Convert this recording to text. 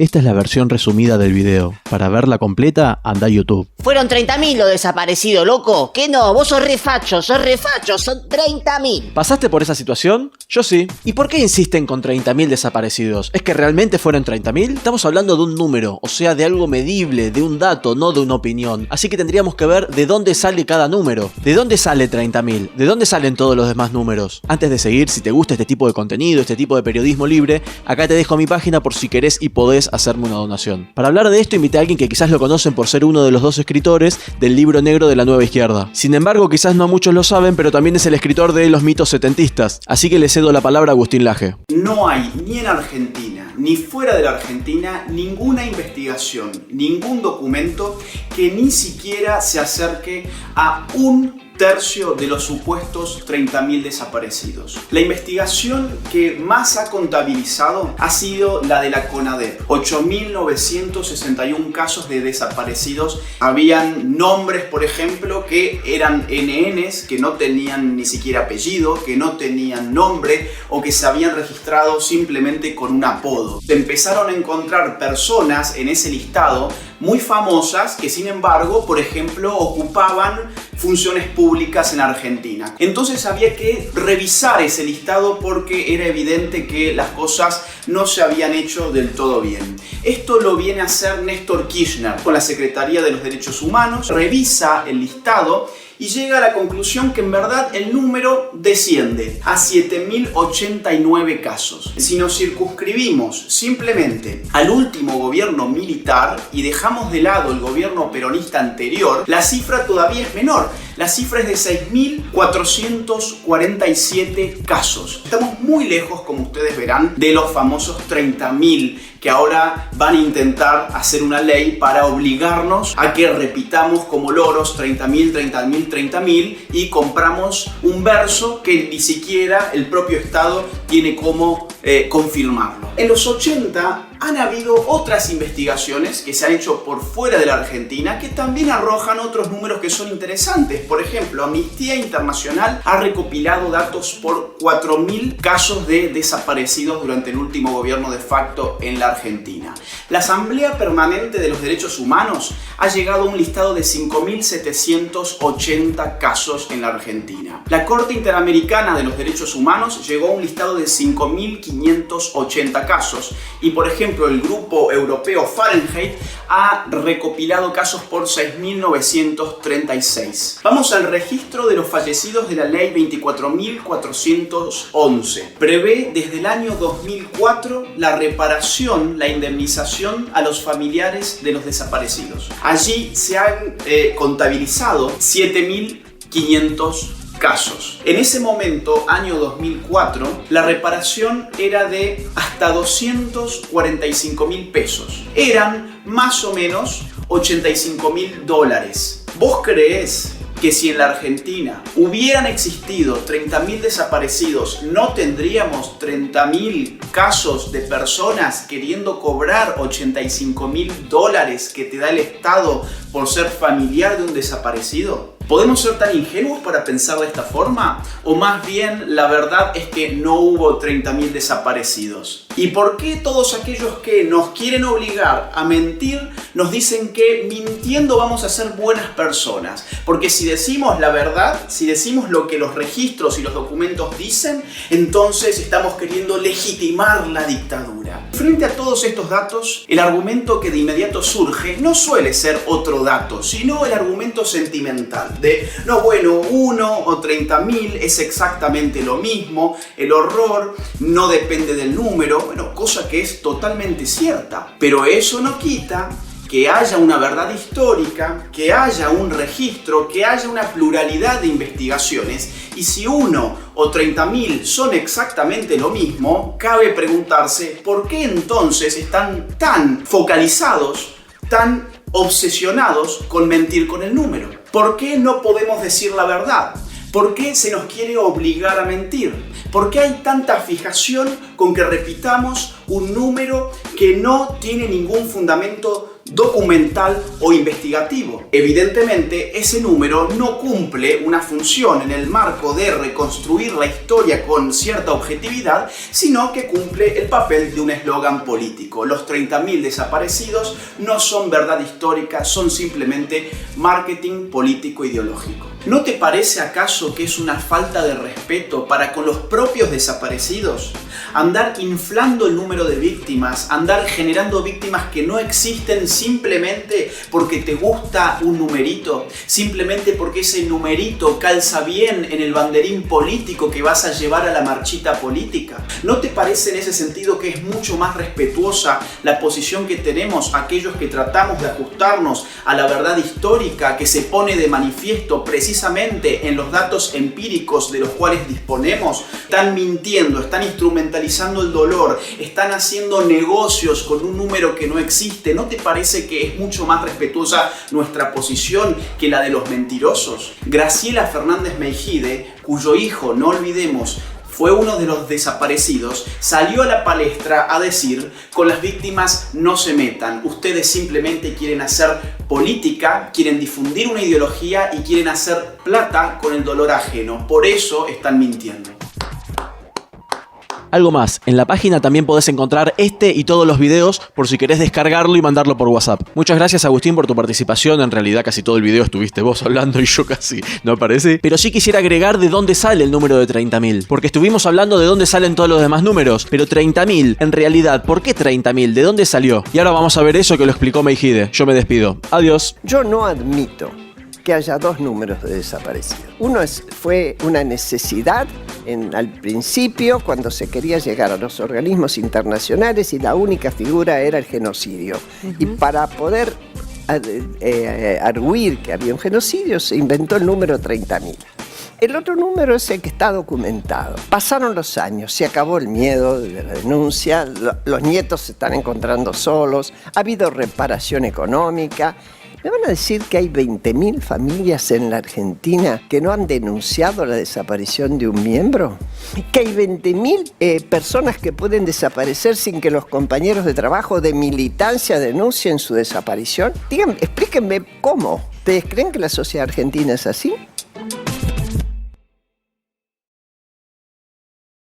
Esta es la versión resumida del video. Para verla completa, anda a YouTube. Fueron 30.000 los desaparecidos, loco. ¿Qué no? Vos sos re facho, son 30.000. ¿Pasaste por esa situación? Yo sí. ¿Y por qué insisten con 30.000 desaparecidos? ¿Es que realmente fueron 30.000? Estamos hablando de un número, o sea, de algo medible, de un dato, no de una opinión. Así que tendríamos que ver de dónde sale cada número. ¿De dónde sale 30.000? ¿De dónde salen todos los demás números? Antes de seguir, si te gusta este tipo de contenido, este tipo de periodismo libre, acá te dejo mi página por si querés y podés hacerme una donación. Para hablar de esto, invité a alguien que quizás lo conocen por ser uno de los dos escritores del libro negro de la Nueva Izquierda. Sin embargo, quizás no muchos lo saben, pero también es el escritor de Los mitos setentistas. Así que le cedo la palabra a Agustín Laje. No hay ni en Argentina ni fuera de la Argentina ninguna investigación, ningún documento que ni siquiera se acerque a un tercio de los supuestos 30.000 desaparecidos. La investigación que más ha contabilizado ha sido la de la CONADEP. 8.961 casos de desaparecidos. Habían nombres, por ejemplo, que eran NNs, que no tenían ni siquiera apellido, que no tenían nombre o que se habían registrado simplemente con un apodo. Se empezaron a encontrar personas en ese listado muy famosas que, sin embargo, por ejemplo, ocupaban funciones públicas en Argentina. Entonces había que revisar ese listado porque era evidente que las cosas no se habían hecho del todo bien. Esto lo viene a hacer Néstor Kirchner con la Secretaría de los Derechos Humanos, revisa el listado y llega a la conclusión que en verdad el número desciende a 7.089 casos. Si nos circunscribimos simplemente al último gobierno militar y dejamos de lado el gobierno peronista anterior, la cifra todavía es menor. La cifra es de 6.447 casos. Estamos muy lejos, como ustedes verán, de los famosos 30.000 que ahora van a intentar hacer una ley para obligarnos a que repitamos como loros 30.000, 30.000, 30.000 y compramos un verso que ni siquiera el propio Estado tiene cómo confirmarlo. En los 80 han habido otras investigaciones que se han hecho por fuera de la Argentina que también arrojan otros números que son interesantes. Por ejemplo, Amnistía Internacional ha recopilado datos por 4.000 casos de desaparecidos durante el último gobierno de facto en la Argentina. La Asamblea Permanente de los Derechos Humanos ha llegado a un listado de 5.780 casos en la Argentina. La Corte Interamericana de los Derechos Humanos llegó a un listado de 5.580 casos y, por ejemplo, el grupo europeo Fahrenheit ha recopilado casos por 6.936. Vamos al registro de los fallecidos de la ley 24.411. Prevé desde el año 2004 la reparación, la indemnización a los familiares de los desaparecidos. Allí se han contabilizado 7.500 casos. En ese momento, año 2004, la reparación era de hasta 245.000 pesos. Eran más o menos $85.000. ¿Vos creés que si en la Argentina hubieran existido 30.000 desaparecidos, no tendríamos 30.000 casos de personas queriendo cobrar $85.000 que te da el Estado por ser familiar de un desaparecido? ¿Podemos ser tan ingenuos para pensar de esta forma? ¿O más bien la verdad es que no hubo 30.000 desaparecidos? ¿Y por qué todos aquellos que nos quieren obligar a mentir nos dicen que mintiendo vamos a ser buenas personas? Porque si decimos la verdad, si decimos lo que los registros y los documentos dicen, entonces estamos queriendo legitimar la dictadura. Frente a todos estos datos, el argumento que de inmediato surge no suele ser otro dato, sino el argumento sentimental de, no, bueno, 1 o 30.000 es exactamente lo mismo, el horror no depende del número, bueno, cosa que es totalmente cierta, pero eso no quita que haya una verdad histórica, que haya un registro, que haya una pluralidad de investigaciones, y si 1 o 30.000 son exactamente lo mismo, cabe preguntarse por qué entonces están tan focalizados, tan obsesionados con mentir con el número. ¿Por qué no podemos decir la verdad? ¿Por qué se nos quiere obligar a mentir? ¿Por qué hay tanta fijación con que repitamos un número que no tiene ningún fundamento documental o investigativo? Evidentemente, ese número no cumple una función en el marco de reconstruir la historia con cierta objetividad, sino que cumple el papel de un eslogan político. Los 30.000 desaparecidos no son verdad histórica, son simplemente marketing político ideológico. ¿No te parece acaso que es una falta de respeto para con los propios desaparecidos? Andar inflando el número de víctimas, andar generando víctimas que no existen simplemente porque te gusta un numerito, simplemente porque ese numerito calza bien en el banderín político que vas a llevar a la marchita política. ¿No te parece en ese sentido que es mucho más respetuosa la posición que tenemos aquellos que tratamos de ajustarnos a la verdad histórica que se pone de manifiesto precisamente en los datos empíricos de los cuales disponemos? Están mintiendo, están instrumentalizando el dolor, están haciendo negocios con un número que no existe. ¿No te parece que es mucho más respetuosa nuestra posición que la de los mentirosos? Graciela Fernández Meijide, cuyo hijo, no olvidemos, fue uno de los desaparecidos, salió a la palestra a decir: con las víctimas no se metan, ustedes simplemente quieren hacer política, quieren difundir una ideología y quieren hacer plata con el dolor ajeno, por eso están mintiendo. Algo más, en la página también podés encontrar este y todos los videos por si querés descargarlo y mandarlo por WhatsApp. Muchas gracias, Agustín, por tu participación. En realidad casi todo el video estuviste vos hablando y yo casi no aparecí. Pero sí quisiera agregar de dónde sale el número de 30.000. Porque estuvimos hablando de dónde salen todos los demás números. Pero 30.000, en realidad, ¿por qué 30.000? ¿De dónde salió? Y ahora vamos a ver eso que lo explicó Meijide. Yo me despido. Adiós. Yo no admito que haya dos números de desaparecidos. Uno fue una necesidad al principio, cuando se quería llegar a los organismos internacionales y la única figura era el genocidio. Y para poder arguir que había un genocidio, se inventó el número 30.000. El otro número es el que está documentado. Pasaron los años, se acabó el miedo de la denuncia, los nietos se están encontrando solos, ha habido reparación económica. ¿Me van a decir que hay 20.000 familias en la Argentina que no han denunciado la desaparición de un miembro? ¿Que hay 20.000 personas que pueden desaparecer sin que los compañeros de trabajo de militancia denuncien su desaparición? Díganme, explíquenme cómo. ¿Ustedes creen que la sociedad argentina es así?